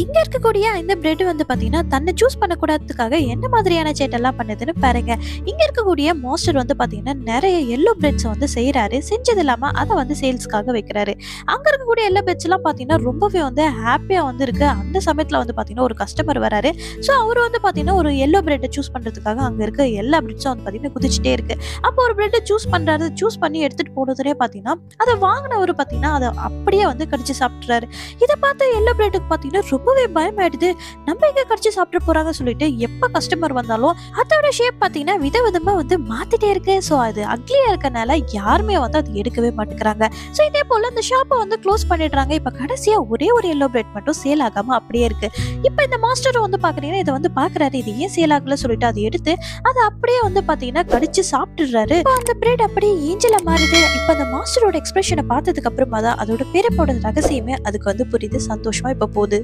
இங்க இருக்கக்கூடிய இந்த பிரெட் வந்து பாத்தீங்கன்னா தன்னை சூஸ் பண்ணக்கூடாததுக்காக என்ன மாதிரியான சேட்டெல்லாம் பண்ணுதுன்னு பாருங்க. இங்க இருக்கக்கூடிய மாஸ்டர் வந்து பாத்தீங்கன்னா நிறைய எல்லோ பிரெட்ஸ் வந்து செய்யறாரு. செஞ்சது இல்லாம அதை வந்து சேல்ஸ்க்காக வைக்கிறாரு. அங்க இருக்கக்கூடிய எல்லோ பிரெட்ஸ் எல்லாம் பாத்தீங்கன்னா ரொம்பவே வந்து ஹாப்பியா வந்து இருக்கு. அந்த சமயத்துல வந்து பாத்தீங்கன்னா ஒரு கஸ்டமர் வராரு. ஸோ அவர் வந்து பாத்தீங்கன்னா ஒரு எல்லோ பிரெட்டை சூஸ் பண்றதுக்காக அங்க இருக்க எல்லா பிரெட்ஸும் வந்து பாத்தீங்கன்னா குதிச்சுட்டே இருக்கு. அப்போ ஒரு பிரெட்டை சூஸ் பண்றாரு. சூஸ் பண்ணி எடுத்துட்டு போனதுனே பாத்தீங்கன்னா அதை வாங்கினவர் பாத்தீங்கன்னா அதை அப்படியே வந்து கடிச்சு சாப்பிட்டுறாரு. இதை பார்த்து எல்லோ பிரெட்டுக்கு பாத்தீங்கன்னா ரொம்பவே பயமாயிடுது. நம்ம எங்க கடிச்சு சாப்பிட போறாங்க சொல்லிட்டு எப்ப கஸ்டமர் வந்தாலும் அதோட ஷேப் பாத்தீங்கன்னா விதவிதமா வந்து மாத்திட்டே இருக்கு. ஸோ அது அக்லியா இருக்கனால யாருமே வந்து அது எடுக்கவே மாட்டேங்கிறாங்க. ஸோ இதே போல இந்த ஷாப்பை வந்து க்ளோஸ் பண்ணிடுறாங்க. இப்ப கடைசியா ஒரே ஒரு எல்லோ பிரெட் மட்டும் சேல் ஆகாம அப்படியே இருக்கு. இப்ப இந்த மாஸ்டர் வந்து பாக்குறீங்கன்னா இதை வந்து பாக்குறாரு. இது ஏன் சேல் ஆகல சொல்லிட்டு அதை எடுத்து அதை அப்படியே வந்து பாத்தீங்கன்னா கடிச்சு சாப்பிட்டுறாரு. அந்த பிரெட் அப்படியே ஏஞ்சலா மாறுது. இப்ப அந்த மாஸ்டரோட எக்ஸ்பிரஷனை பார்த்ததுக்கு அப்புறமா தான் அதோட பிறப்போட ரகசியமே அதுக்கு வந்து புரியுது. சந்தோஷமா இப்ப போகுது.